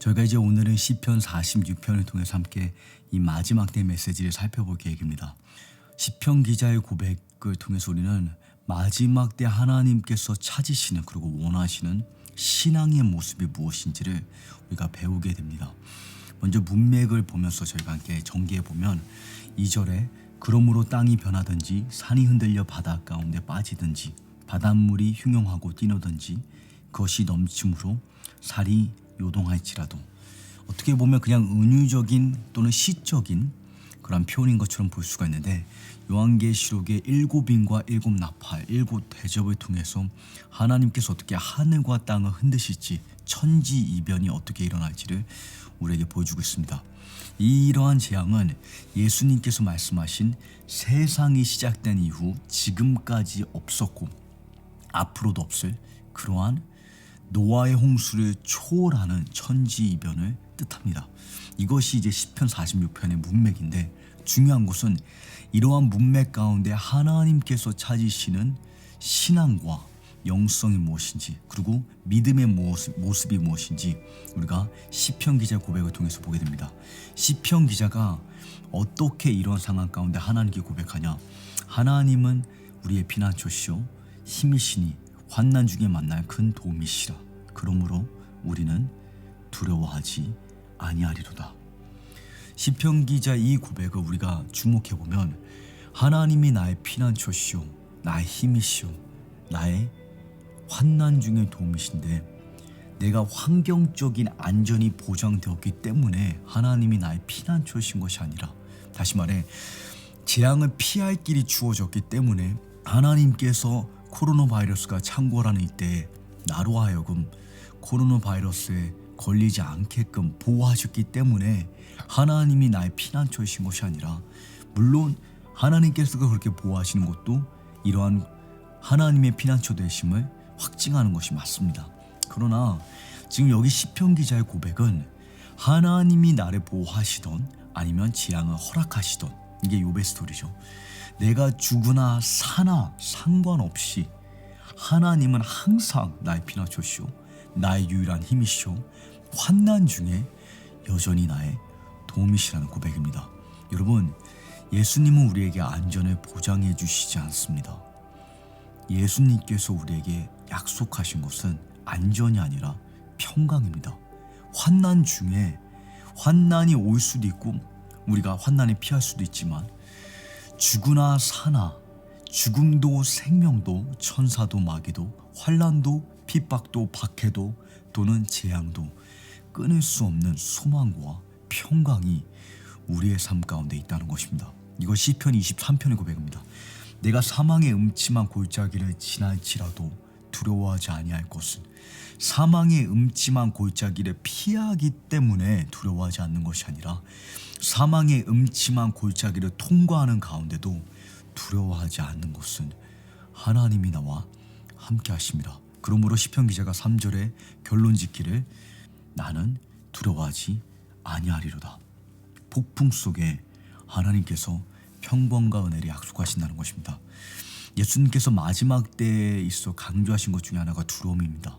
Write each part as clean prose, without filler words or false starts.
저희가 이제 오늘은 시편 46편을 통해서 함께 이 마지막 때 메시지를 살펴볼 계획입니다. 시편 기자의 고백을 통해서 우리는 마지막 때 하나님께서 찾으시는 그리고 원하시는 신앙의 모습이 무엇인지를 우리가 배우게 됩니다. 먼저 문맥을 보면서 저희가 함께 전개해 보면 2절에 그러므로 땅이 변하든지 산이 흔들려 바다 가운데 빠지든지 바닷물이 흉용하고 뛰노든지 그것이 넘침으로 살이 요동할지라도, 어떻게 보면 그냥 은유적인 또는 시적인 그런 표현인 것처럼 볼 수가 있는데, 요한계시록의 7빙과 7나팔 7대접을 통해서 하나님께서 어떻게 하늘과 땅을 흔드실지, 천지이변이 어떻게 일어날지를 우리에게 보여주고 있습니다. 이러한 재앙은 예수님께서 말씀하신 세상이 시작된 이후 지금까지 없었고 앞으로도 없을 그러한 노아의 홍수를 초월하는 천지이변을 뜻합니다. 이것이 이제 시편 46편의 문맥인데, 중요한 것은 이러한 문맥 가운데 하나님께서 찾으시는 신앙과 영성이 무엇인지, 그리고 믿음의 모습이 무엇인지 우리가 시편 기자 고백을 통해서 보게 됩니다. 시편 기자가 어떻게 이런 상황 가운데 하나님께 고백하냐? 하나님은 우리의 피난처시오 힘이시니 환난 중에 만날 큰 도움이시라. 그러므로 우리는 두려워하지 아니하리로다. 시편 기자 이 고백을 우리가 주목해 보면, 하나님이 나의 피난처시오, 나의 힘이시오, 나의 환난 중의 도움이신데, 내가 환경적인 안전이 보장되었기 때문에 하나님이 나의 피난처이신 것이 아니라, 다시 말해 재앙을 피할 길이 주어졌기 때문에 하나님께서 코로나 바이러스가 창궐하는 이때에 나로 하여금 코로나 바이러스에 걸리지 않게끔 보호하셨기 때문에 하나님이 나의 피난처이신 것이 아니라, 물론 하나님께서 그렇게 보호하시는 것도 이러한 하나님의 피난처 되심을 확증하는 것이 맞습니다. 그러나 지금 여기 시편 기자의 고백은 하나님이 나를 보호하시던 아니면 재앙을 허락하시던, 이게 욥의 스토리죠. 내가 죽으나 사나 상관없이 하나님은 항상 나의 피난처시오, 나의 유일한 힘이시오, 환난 중에 여전히 나의 도움이시라는 고백입니다. 여러분, 예수님은 우리에게 안전을 보장해 주시지 않습니다. 예수님께서 우리에게 약속하신 것은 안전이 아니라 평강입니다. 환난 중에 환난이 올 수도 있고 우리가 환난을 피할 수도 있지만, 죽으나 사나 죽음도 생명도 천사도 마귀도 환난도 핍박도 박해도 또는 재앙도 끊을 수 없는 소망과 평강이 우리의 삶 가운데 있다는 것입니다. 이것 시편 23편의 고백입니다. 내가 사망의 음침한 골짜기를 지날지라도 두려워하지 아니할 것은, 사망의 음침한 골짜기를 피하기 때문에 두려워하지 않는 것이 아니라, 사망의 음침한 골짜기를 통과하는 가운데도 두려워하지 않는 것은 하나님이 나와 함께 하십니다. 그러므로 시편 기자가 3절에 결론 짓기를 나는 두려워하지 아니하리로다. 폭풍 속에 하나님께서 평범과 은혜를 약속하신다는 것입니다. 예수님께서 마지막 때에 있어 강조하신 것 중에 하나가 두려움입니다.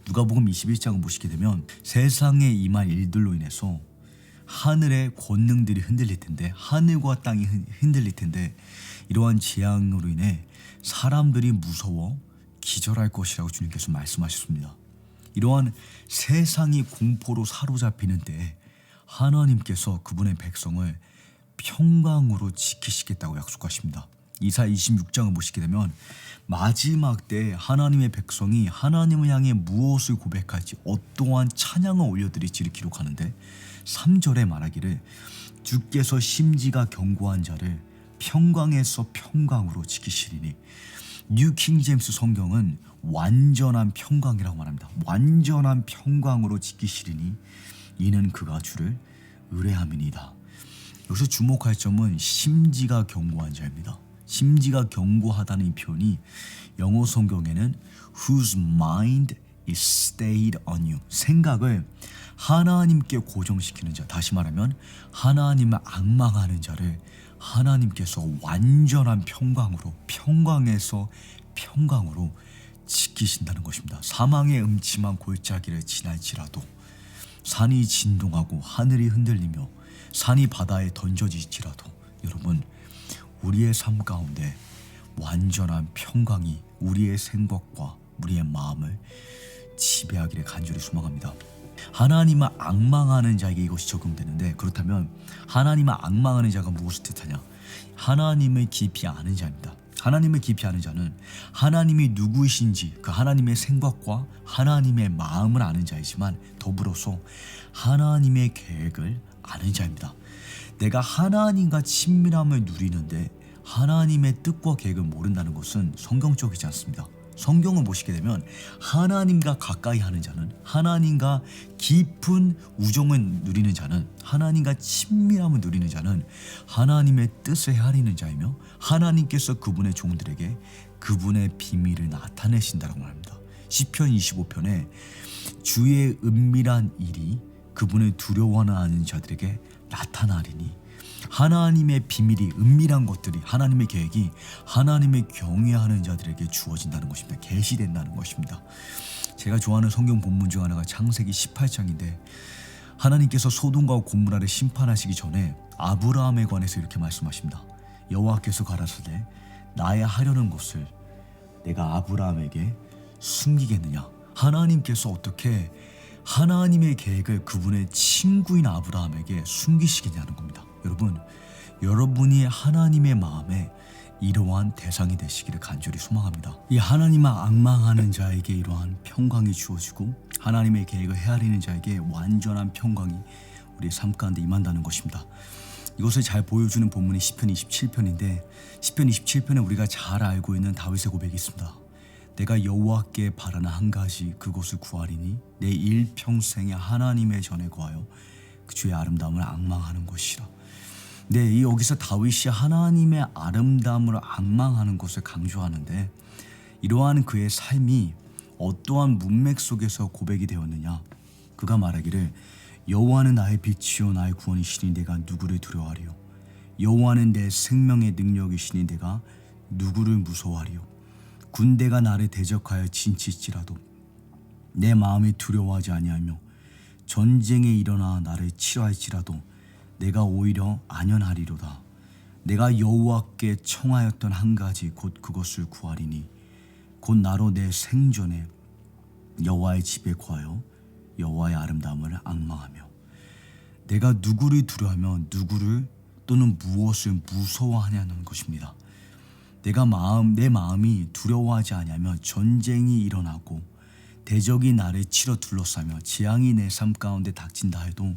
누가복음 21장을 보시게 되면 세상에 임할 일들로 인해서 하늘의 권능들이 흔들릴 텐데, 하늘과 땅이 흔들릴 텐데, 이러한 재앙으로 인해 사람들이 무서워 기절할 것이라고 주님께서 말씀하셨습니다. 이러한 세상이 공포로 사로잡히는 때에 하나님께서 그분의 백성을 평강으로 지키시겠다고 약속하십니다. 이사야 26장을 보시게 되면 마지막 때 하나님의 백성이 하나님을 향해 무엇을 고백할지, 어떠한 찬양을 올려드릴지를 기록하는데, 3절에 말하기를 주께서 심지가 견고한 자를 평강에서 평강으로 지키시리니, 뉴 킹제임스 성경은 완전한 평강이라고 말합니다. 완전한 평강으로 지키시리니 이는 그가 주를 의뢰함이니이다. 여기서 주목할 점은 심지가 견고한 자입니다. 심지가 견고하다는 이 표현이 영어 성경에는 whose mind is stayed on you, 생각을 하나님께 고정시키는 자, 다시 말하면 하나님을 앙망하는 자를 하나님께서 완전한 평강으로, 평강에서 평강으로 지키신다는 것입니다. 사망의 음침한 골짜기를 지날지라도, 산이 진동하고 하늘이 흔들리며 산이 바다에 던져질지라도 여러분 우리의 삶 가운데 완전한 평강이 우리의 생각과 우리의 마음을 지배하기를 간절히 소망합니다. 하나님을 앙망하는 자에게 이것이 적용되는데 그렇다면 하나님을 앙망하는 자가 무엇을 뜻하냐? 하나님을 깊이 아는 자입니다. 하나님을 깊이 아는 자는 하나님이 누구이신지 그 하나님의 생각과 하나님의 마음을 아는 자이지만 더불어서 하나님의 계획을 아는 자입니다. 내가 하나님과 친밀함을 누리는데 하나님의 뜻과 계획을 모른다는 것은 성경적이지 않습니다. 성경을 보시게 되면 하나님과 가까이 하는 자는 하나님과 깊은 우정을 누리는 자는 하나님과 친밀함을 누리는 자는 하나님의 뜻을 헤아리는 자이며 하나님께서 그분의 종들에게 그분의 비밀을 나타내신다고 합니다. 시편 25편에 주의 은밀한 일이 그분을 두려워하는 자들에게 나타나리니 하나님의 비밀이 은밀한 것들이 하나님의 계획이 하나님의 경외하는 자들에게 주어진다는 것입니다. 계시된다는 것입니다. 제가 좋아하는 성경 본문 중 하나가 창세기 18장인데 하나님께서 소돔과 고모라를 심판하시기 전에 아브라함에 관해서 이렇게 말씀하십니다. 여호와께서 가라사대 나의 하려는 것을 내가 아브라함에게 숨기겠느냐. 하나님께서 어떻게 하나님의 계획을 그분의 친구인 아브라함에게 숨기시겠냐는 겁니다. 여러분, 여러분이 하나님의 마음에 이러한 대상이 되시기를 간절히 소망합니다. 이 하나님을 앙망하는 자에게 이러한 평강이 주어지고 하나님의 계획을 헤아리는 자에게 완전한 평강이 우리의 삶 가운데 임한다는 것입니다. 이것을 잘 보여주는 본문이 시편 27편인데 시편 27편에 우리가 잘 알고 있는 다윗의 고백이 있습니다. 내가 여호와께 바라는 한 가지 그것을 구하리니 내 일평생에 하나님의 전에 거하여 그 주의 아름다움을 앙망하는 것이라. 네, 여기서 다윗이 하나님의 아름다움을 앙망하는 것을 강조하는데 이러한 그의 삶이 어떠한 문맥 속에서 고백이 되었느냐. 그가 말하기를 여호와는 나의 빛이요 나의 구원이시니 내가 누구를 두려워하리요. 여호와는 내 생명의 능력이시니 내가 누구를 무서워하리요. 군대가 나를 대적하여 진칠지라도 내 마음이 두려워하지 아니하며 전쟁에 일어나 나를 치러할지라도 내가 오히려 안연하리로다. 내가 여호와께 청하였던 한 가지 곧 그것을 구하리니 곧 나로 내 생전에 여호와의 집에 거하여 여호와의 아름다움을 앙망하며 내가 누구를 두려워하며 누구를 또는 무엇을 무서워하냐는 것입니다. 내 마음이 두려워하지 아니하며 전쟁이 일어나고 대적이 나를 치러 둘러싸며 재앙이 내 삶 가운데 닥친다 해도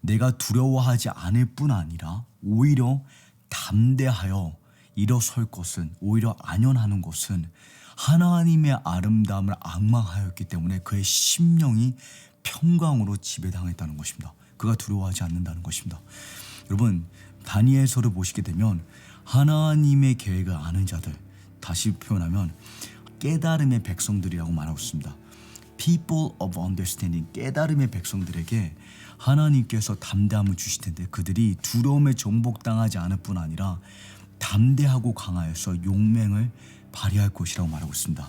내가 두려워하지 않을 뿐 아니라 오히려 담대하여 일어설 것은 오히려 안연하는 것은 하나님의 아름다움을 앙망하였기 때문에 그의 심령이 평강으로 지배당했다는 것입니다. 그가 두려워하지 않는다는 것입니다. 여러분, 다니엘서를 보시게 되면 하나님의 계획을 아는 자들, 다시 표현하면 깨달음의 백성들이라고 말하고 있습니다. People of understanding, 깨달음의 백성들에게 하나님께서 담대함을 주실 텐데 그들이 두려움에 정복당하지 않을 뿐 아니라 담대하고 강하여서 용맹을 발휘할 것이라고 말하고 있습니다.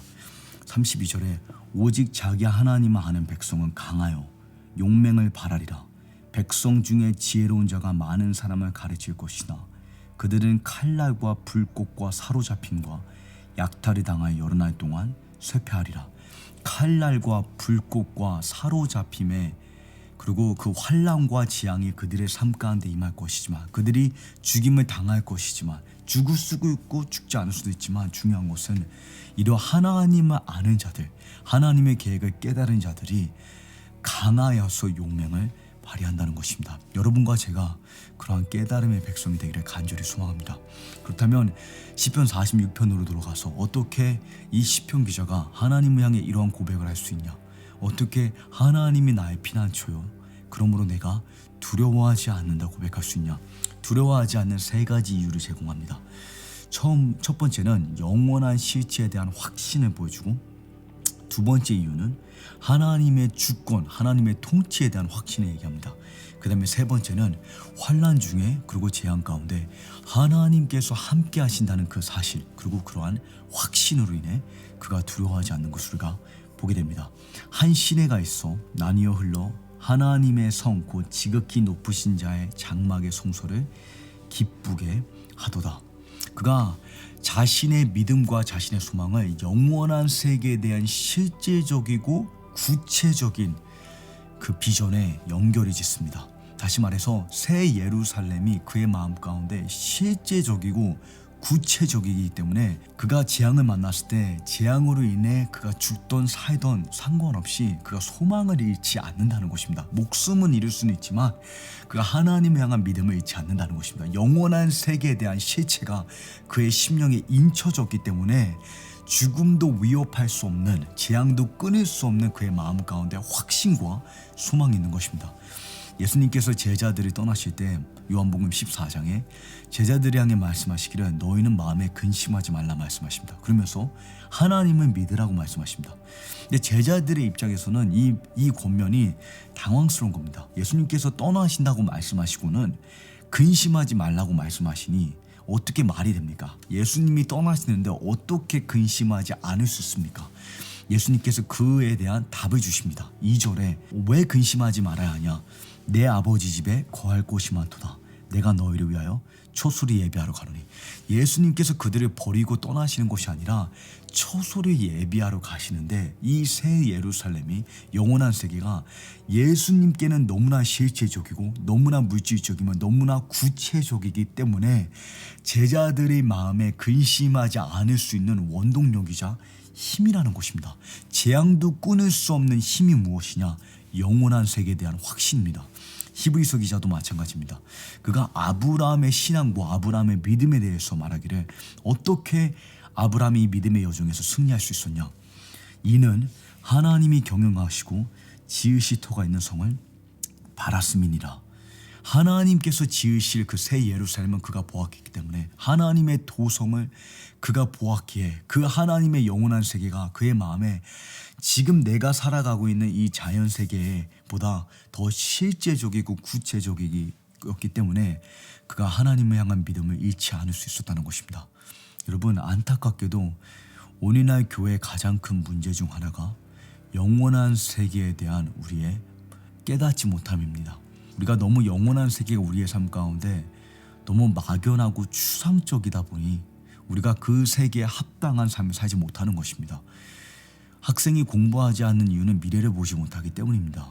32절에 오직 자기 하나님을 아는 백성은 강하여 용맹을 발하리라. 백성 중에 지혜로운 자가 많은 사람을 가르칠 것이나 그들은 칼날과 불꽃과 사로잡힘과 약탈을 당하여 여러 날 동안 쇠퇴하리라. 칼날과 불꽃과 사로잡힘에 그리고 그 환난과 재앙이 그들의 삶 가운데 임할 것이지만 그들이 죽임을 당할 것이지만 죽을 수도 있고 죽지 않을 수도 있지만 중요한 것은 이러 하나님을 아는 자들, 하나님의 계획을 깨달은 자들이 강하여서 용맹을 발휘한다는 것입니다. 여러분과 제가 그러한 깨달음의 백성이 되기를 간절히 소망합니다. 그렇다면 시편 46편으로 돌아가서 어떻게 이 시편 기자가 하나님을 향해 이러한 고백을 할 수 있냐? 어떻게 하나님이 나의 피난처요 그러므로 내가 두려워하지 않는다 고백할 수 있냐? 두려워하지 않는 세 가지 이유를 제공합니다. 첫 번째는 영원한 실체에 대한 확신을 보여주고 두 번째 이유는 하나님의 주권, 하나님의 통치에 대한 확신을 얘기합니다. 그 다음에 세 번째는 환난 중에 그리고 재앙 가운데 하나님께서 함께 하신다는 그 사실 그리고 그러한 확신으로 인해 그가 두려워하지 않는 것을 우리가 보게 됩니다. 한 시내가 있어 나뉘어 흘러 하나님의 성 곧 지극히 높으신 자의 장막의 성소를 기쁘게 하도다. 그가 자신의 믿음과 자신의 소망을 영원한 세계에 대한 실제적이고 구체적인 그 비전에 연결이 짓습니다. 다시 말해서 새 예루살렘이 그의 마음 가운데 실제적이고 구체적이기 때문에 그가 재앙을 만났을 때 재앙으로 인해 그가 죽던 살던 상관없이 그가 소망을 잃지 않는다는 것입니다. 목숨은 잃을 수는 있지만 그가 하나님을 향한 믿음을 잃지 않는다는 것입니다. 영원한 세계에 대한 실체가 그의 심령에 인쳐졌기 때문에 죽음도 위협할 수 없는, 재앙도 끊을 수 없는 그의 마음 가운데 확신과 소망이 있는 것입니다. 예수님께서 제자들을 떠나실 때 요한복음 14장에 제자들을 향해 말씀하시기를 너희는 마음에 근심하지 말라 말씀하십니다. 그러면서 하나님을 믿으라고 말씀하십니다. 근데 제자들의 입장에서는 이 권면이 당황스러운 겁니다. 예수님께서 떠나신다고 말씀하시고는 근심하지 말라고 말씀하시니 어떻게 말이 됩니까? 예수님이 떠나시는데 어떻게 근심하지 않을 수 있습니까? 예수님께서 그에 대한 답을 주십니다. 2절에 왜 근심하지 말아야 하냐? 내 아버지 집에 거할 곳이 많도다. 내가 너희를 위하여 초소리 예비하러 가노니. 예수님께서 그들을 버리고 떠나시는 것이 아니라 초소리 예비하러 가시는데 이 새 예루살렘이 영원한 세계가 예수님께는 너무나 실제적이고 너무나 물질적이면 너무나 구체적이기 때문에 제자들의 마음에 근심하지 않을 수 있는 원동력이자 힘이라는 것입니다. 재앙도 끊을 수 없는 힘이 무엇이냐? 영원한 세계에 대한 확신입니다. 히브리서 기자도 마찬가지입니다. 그가 아브라함의 신앙과 아브라함의 믿음에 대해서 말하기를 어떻게 아브라함이 이 믿음의 여정에서 승리할 수 있었냐? 이는 하나님이 경영하시고 지으실 터가 있는 성을 바랐음이니라. 하나님께서 지으실 그 새 예루살렘은 그가 보았기 때문에 하나님의 도성을 그가 보았기에 그 하나님의 영원한 세계가 그의 마음에 지금 내가 살아가고 있는 이 자연 세계보다 더 실제적이고 구체적이었기 때문에 그가 하나님을 향한 믿음을 잃지 않을 수 있었다는 것입니다. 여러분, 안타깝게도 오늘날 교회의 가장 큰 문제 중 하나가 영원한 세계에 대한 우리의 깨닫지 못함입니다. 우리가 너무 영원한 세계가 우리의 삶 가운데 너무 막연하고 추상적이다 보니 우리가 그 세계에 합당한 삶을 살지 못하는 것입니다. 학생이 공부하지 않는 이유는 미래를 보지 못하기 때문입니다.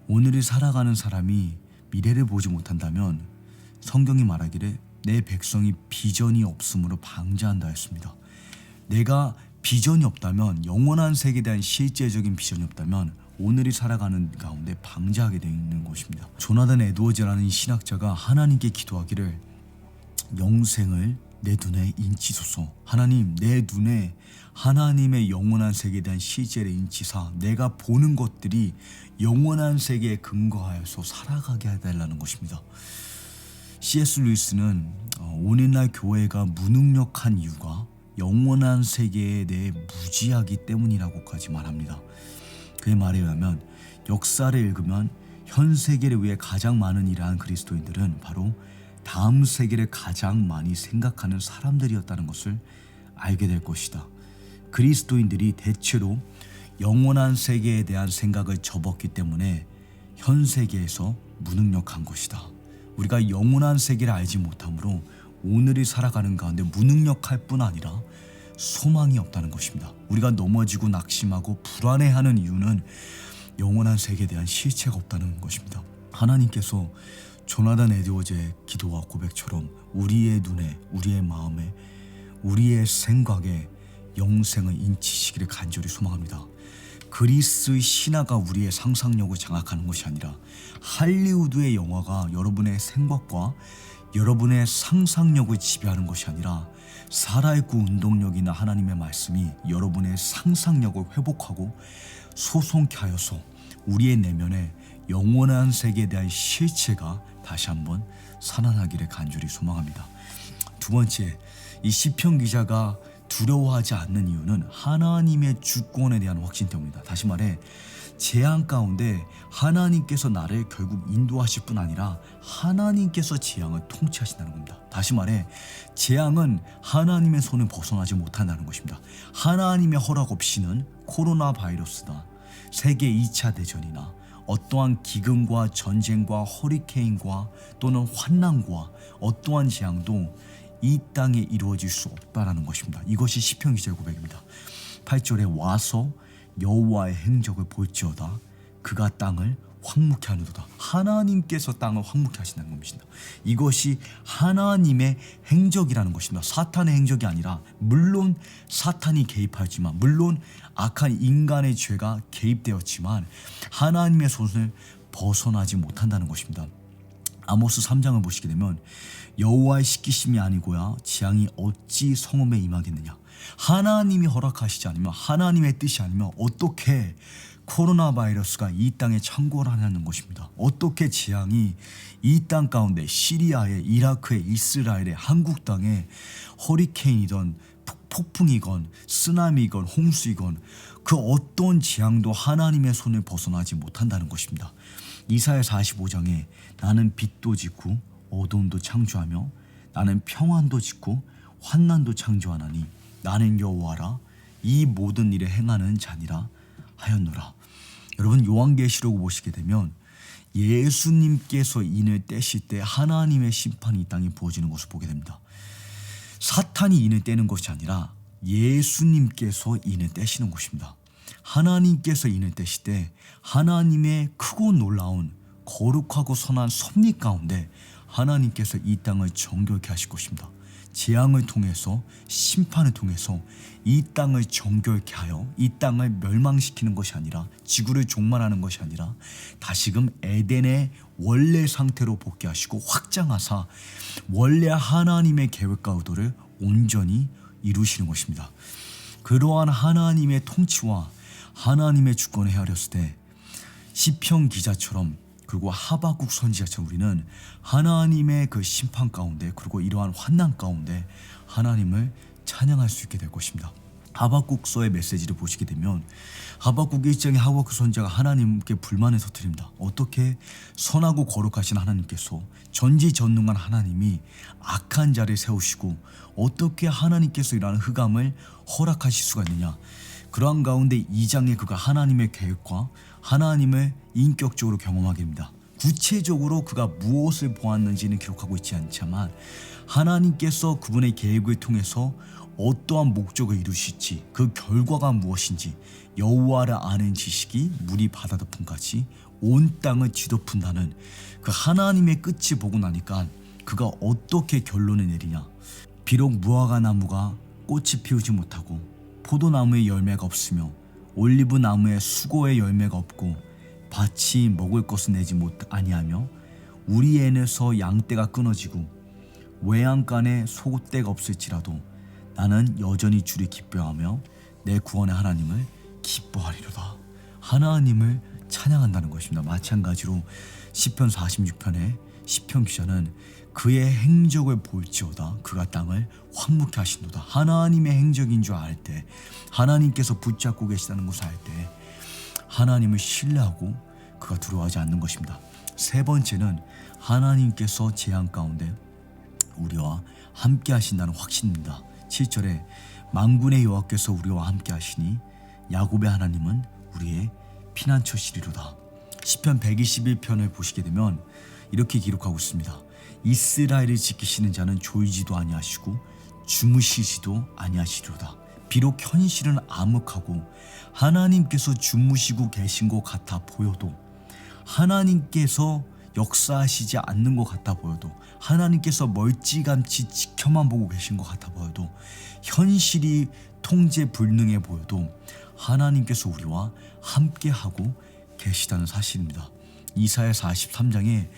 오늘을 살아가는 사람이 미래를 보지 못한다면 성경이 말하기를 내 백성이 비전이 없으므로 방자한다 했습니다. 내가 비전이 없다면, 영원한 세계에 대한 실제적인 비전이 없다면 오늘이 살아가는 가운데 방자하게 되어 있는 것입니다. 조나단 에드워즈라는 이 신학자가 하나님께 기도하기를 영생을 내 눈에 인치소서. 하나님, 내 눈에 하나님의 영원한 세계에 대한 실제를 인치사 내가 보는 것들이 영원한 세계에 근거하여서 살아가게 해달라는 것입니다. C.S. 루이스는 오늘날 교회가 무능력한 이유가 영원한 세계에 대해 무지하기 때문이라고까지 말합니다. 그의 말에 의하면 역사를 읽으면 현 세계를 위해 가장 많은 일을 한 그리스도인들은 바로 다음 세계를 가장 많이 생각하는 사람들이었다는 것을 알게 될 것이다. 그리스도인들이 대체로 영원한 세계에 대한 생각을 접었기 때문에 현 세계에서 무능력한 것이다. 우리가 영원한 세계를 알지 못하므로 오늘을 살아가는 가운데 무능력할 뿐 아니라 소망이 없다는 것입니다. 우리가 넘어지고 낙심하고 불안해하는 이유는 영원한 세계에 대한 실체가 없다는 것입니다. 하나님께서 조나단 에드워즈의 기도와 고백처럼 우리의 눈에, 우리의 마음에, 우리의 생각에 영생을 인치시기를 간절히 소망합니다. 그리스의 신화가 우리의 상상력을 장악하는 것이 아니라 할리우드의 영화가 여러분의 생각과 여러분의 상상력을 지배하는 것이 아니라 살아있고 운동력이나 하나님의 말씀이 여러분의 상상력을 회복하고 소송케 하여서 우리의 내면에 영원한 세계에 대한 실체가 다시 한번 살아나기를 간절히 소망합니다. 두 번째, 이 시편 기자가 두려워하지 않는 이유는 하나님의 주권에 대한 확신 때문입니다. 다시 말해 재앙 가운데 하나님께서 나를 결국 인도하실 뿐 아니라 하나님께서 재앙을 통치하신다는 겁니다. 다시 말해 재앙은 하나님의 손을 벗어나지 못한다는 것입니다. 하나님의 허락 없이는 코로나 바이러스나 세계 2차 대전이나 어떠한 기근과 전쟁과 허리케인과 또는 환난과 어떠한 재앙도 이 땅에 이루어질 수 없다라는 것입니다. 이것이 시편 기자의 고백입니다. 8절에 와서 여호와의 행적을 볼지어다 그가 땅을 황무케 하느도다. 하나님께서 땅을 황무케 하신다는 겁니다. 이것이 하나님의 행적이라는 것입니다. 사탄의 행적이 아니라, 물론 사탄이 개입하지만, 물론 악한 인간의 죄가 개입되었지만 하나님의 손을 벗어나지 못한다는 것입니다. 아모스 3장을 보시게 되면 여호와의 시키심이 아니고야 재앙이 어찌 성읍에 임하겠느냐. 하나님이 허락하시지 않으면, 하나님의 뜻이 아니면 어떻게 코로나 바이러스가 이 땅에 창궐 하냐는 것입니다. 어떻게 재앙이 이 땅 가운데, 시리아에, 이라크에, 이스라엘에, 한국 땅에 허리케인이건 폭풍이건 쓰나미이건 홍수이건 그 어떤 재앙도 하나님의 손을 벗어나지 못한다는 것입니다. 이사야 45장에 나는 빛도 짓고 어둠도 창조하며 나는 평안도 짓고 환난도 창조하나니 나는 여호와라 이 모든 일에 행하는 자니라 하였노라. 여러분, 요한계시록 보시게 되면 예수님께서 인을 떼실 때 하나님의 심판이 이 땅에 부어지는 것을 보게 됩니다. 사탄이 인을 떼는 것이 아니라 예수님께서 인을 떼시는 것입니다. 하나님께서 인을 떼실 때 하나님의 크고 놀라운 거룩하고 선한 섭리 가운데 하나님께서 이 땅을 정결케 하실 것입니다. 재앙을 통해서, 심판을 통해서 이 땅을 정결케 하여 이 땅을 멸망시키는 것이 아니라, 지구를 종말하는 것이 아니라 다시금 에덴의 원래 상태로 복귀하시고 확장하사 원래 하나님의 계획과 의도를 온전히 이루시는 것입니다. 그러한 하나님의 통치와 하나님의 주권을 헤아렸을 때 시편 기자처럼, 그리고 하박국 선지자처럼 우리는 하나님의 그 심판 가운데, 그리고 이러한 환난 가운데 하나님을 찬양할 수 있게 될 것입니다. 하박국서의 메시지를 보시게 되면 하박국 1장에 하박국 선지자가 하나님께 불만을 터뜨립니다. 어떻게 선하고 거룩하신 하나님께서, 전지전능한 하나님이 악한 자를 세우시고 어떻게 하나님께서 이러한 흑암을 허락하실 수가 있느냐. 그러한 가운데 2장에 그가 하나님의 계획과 하나님을 인격적으로 경험하게 됩니다. 구체적으로 그가 무엇을 보았는지는 기록하고 있지 않지만 하나님께서 그분의 계획을 통해서 어떠한 목적을 이루실지, 그 결과가 무엇인지 여호와를 아는 지식이 물이 바다 덮음같이 온 땅을 뒤덮은다는 그 하나님의 끝이 보고 나니까 그가 어떻게 결론을 내리냐. 비록 무화과 나무가 꽃이 피우지 못하고 포도나무에 열매가 없으며 올리브 나무에 수고의 열매가 없고 밭이 먹을 것을 내지 아니하며 우리 애에서 양떼가 끊어지고 외양간에 소떼가 없을지라도 나는 여전히 주를 기뻐하며 내 구원의 하나님을 기뻐하리로다. 하나님을 찬양한다는 것입니다. 마찬가지로 시편 46편에 시편 기자는 그의 행적을 볼지어다 그가 땅을 황무케 하신도다. 하나님의 행적인 줄 알 때, 하나님께서 붙잡고 계시다는 것을 알 때 하나님을 신뢰하고 그가 두려워하지 않는 것입니다. 세 번째는 하나님께서 재앙 가운데 우리와 함께 하신다는 확신입니다. 7절에 만군의 여호와께서 우리와 함께 하시니 야곱의 하나님은 우리의 피난처시리로다. 시편 121편을 보시게 되면 이렇게 기록하고 있습니다. 이스라엘을 지키시는 자는 졸지도 아니하시고 주무시지도 아니하시리로다. 비록 현실은 암흑하고 하나님께서 주무시고 계신 것 같아 보여도, 하나님께서 역사하시지 않는 것 같아 보여도, 하나님께서 멀찌감치 지켜만 보고 계신 것 같아 보여도, 현실이 통제 불능해 보여도 하나님께서 우리와 함께하고 계시다는 사실입니다. 이사야 43장에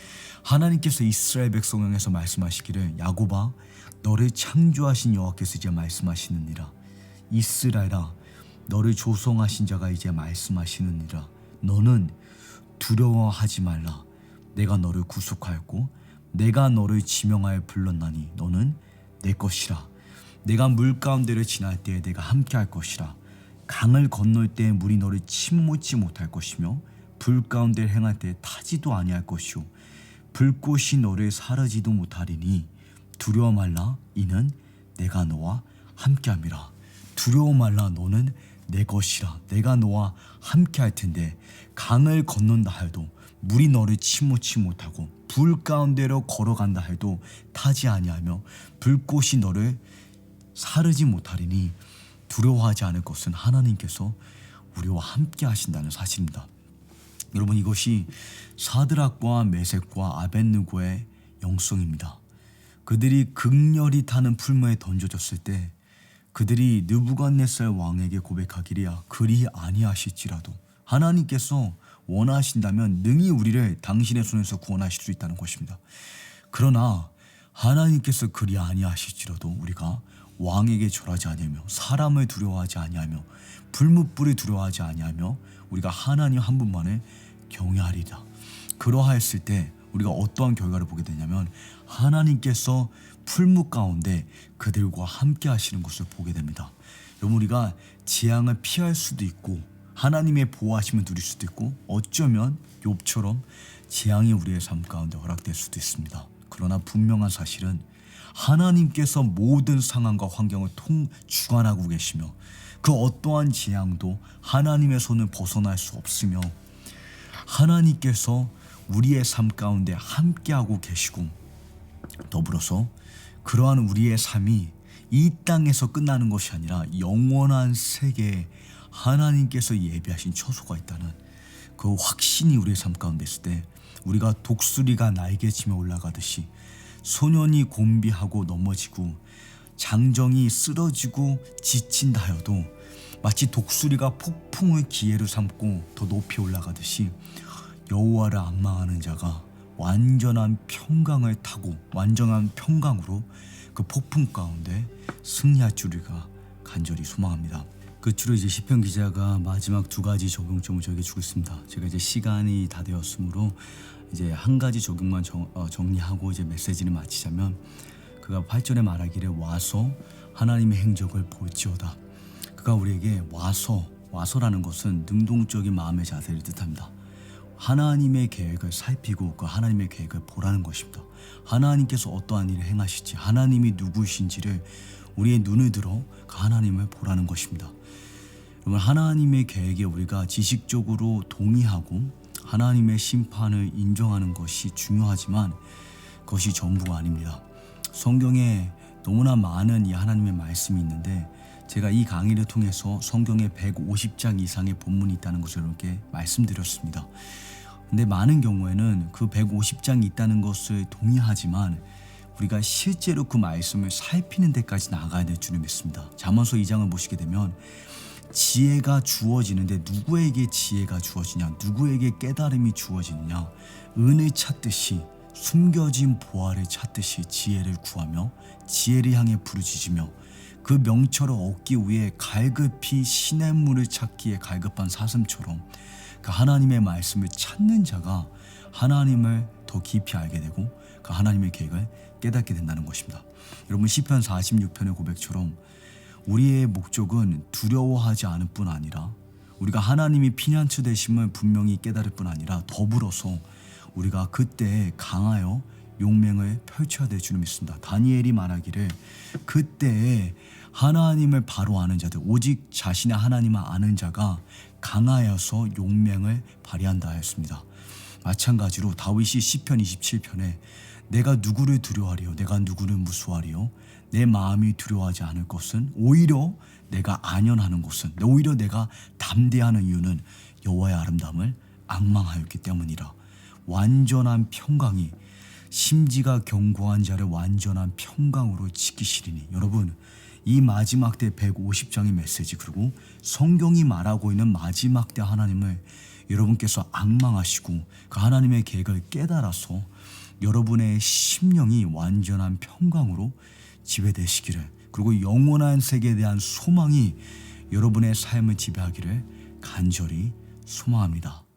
하나님께서 이스라엘 백성을 향해서 말씀하시기를 야곱아 너를 창조하신 여호와께서 이제 말씀하시느니라. 이스라엘아 너를 조성하신 자가 이제 말씀하시느니라. 너는 두려워하지 말라. 내가 너를 구속하였고 내가 너를 지명하여 불렀나니 너는 내 것이라. 내가 물 가운데를 지날 때에 내가 함께할 것이라. 강을 건널 때에 물이 너를 침몰지 못할 것이며 불 가운데 행할 때에 타지도 아니할 것이요 불꽃이 너를 사르지도 못하리니 두려워 말라. 이는 내가 너와 함께함이라. 두려워 말라. 너는 내 것이라. 내가 너와 함께 할 텐데 강을 건넌다 하여도 물이 너를 침몰치 못하고 불 가운데로 걸어간다 해도 타지 아니하며 불꽃이 너를 사르지 못하리니 두려워하지 않을 것은 하나님께서 우리와 함께 하신다는 사실입니다. 여러분, 이것이 사드락과 메섹과 아벳느고의 영성입니다. 그들이 극렬히 타는 풀무에 던져졌을 때 그들이 느부갓네살 왕에게 고백하기를 그리 아니하실지라도 하나님께서 원하신다면 능히 우리를 당신의 손에서 구원하실 수 있다는 것입니다. 그러나 하나님께서 그리 아니하실지라도 우리가 왕에게 절하지 아니하며 사람을 두려워하지 아니하며 불뭇불을 두려워하지 아니하며 우리가 하나님 한 분만을 경외하리라. 그러하였을 때 우리가 어떠한 결과를 보게 되냐면 하나님께서 풀무 가운데 그들과 함께 하시는 것을 보게 됩니다. 여러분, 우리가 재앙을 피할 수도 있고 하나님의 보호하심을 누릴 수도 있고 어쩌면 욥처럼 재앙이 우리의 삶 가운데 허락될 수도 있습니다. 그러나 분명한 사실은 하나님께서 모든 상황과 환경을 주관하고 계시며 그 어떠한 재앙도 하나님의 손을 벗어날 수 없으며 하나님께서 우리의 삶 가운데 함께하고 계시고 더불어서 그러한 우리의 삶이 이 땅에서 끝나는 것이 아니라 영원한 세계에 하나님께서 예비하신 처소가 있다는 그 확신이 우리의 삶 가운데 있을 때 우리가 독수리가 날개치며 올라가듯이 소년이 곤비하고 넘어지고 장정이 쓰러지고 지친다 하여도 마치 독수리가 폭풍을 기회로 삼고 더 높이 올라가듯이 여호와를 앙망하는 자가 완전한 평강을 타고 완전한 평강으로 그 폭풍 가운데 승리할 줄이가 간절히 소망합니다. 끝으로 이제 시편 기자가 마지막 두 가지 적용점을 저에게 주고 있습니다. 제가 이제 시간이 다 되었으므로 이제 한 가지 적용만 정리하고 이제 메시지를 마치자면 그가 8절에 말하기를 와서 하나님의 행적을 볼지어다. 그가 우리에게 와서라는 것은 능동적인 마음의 자세를 뜻합니다. 하나님의 계획을 살피고 그 하나님의 계획을 보라는 것입니다. 하나님께서 어떠한 일을 행하실지 하나님이 누구이신지를 우리의 눈을 들어 그 하나님을 보라는 것입니다. 여러분, 하나님의 계획에 우리가 지식적으로 동의하고 하나님의 심판을 인정하는 것이 중요하지만 그것이 전부가 아닙니다. 성경에 너무나 많은 이 하나님의 말씀이 있는데 제가 이 강의를 통해서 성경에 150장 이상의 본문이 있다는 것을 이렇게 말씀드렸습니다. 근데 많은 경우에는 그 150장이 있다는 것을 동의하지만 우리가 실제로 그 말씀을 살피는 데까지 나가야 될 줄을 믿습니다. 잠언서 2장을 보시게 되면 지혜가 주어지는데 누구에게 지혜가 주어지냐, 누구에게 깨달음이 주어지느냐, 은을 찾듯이 숨겨진 보화를 찾듯이 지혜를 구하며 지혜를 향해 부르짖으며 그 명철을 얻기 위해 갈급히 시냇물을 찾기에 갈급한 사슴처럼 그 하나님의 말씀을 찾는 자가 하나님을 더 깊이 알게 되고 그 하나님의 계획을 깨닫게 된다는 것입니다. 여러분, 시편 46편의 고백처럼 우리의 목적은 두려워하지 않을 뿐 아니라 우리가 하나님이 피난처 되심을 분명히 깨달을 뿐 아니라 더불어서 우리가 그때에 강하여 용맹을 펼쳐야 될 줄 믿습니다. 다니엘이 말하기를 그때에 하나님을 바로 아는 자들 오직 자신의 하나님을 아는 자가 강하여서 용맹을 발휘한다 하였습니다. 마찬가지로 다윗이 시편 27편에 내가 누구를 두려워하리요 내가 누구를 무수하리요 내 마음이 두려워하지 않을 것은 오히려 내가 안연하는 것은 오히려 내가 담대하는 이유는 여호와의 아름다움을 앙망하였기 때문이라. 완전한 평강이 심지가 견고한 자를 완전한 평강으로 지키시리니. 여러분, 이 마지막 때 150장의 메시지 그리고 성경이 말하고 있는 마지막 때 하나님을 여러분께서 앙망하시고 그 하나님의 계획을 깨달아서 여러분의 심령이 완전한 평강으로 지배되시기를 그리고 영원한 세계에 대한 소망이 여러분의 삶을 지배하기를 간절히 소망합니다.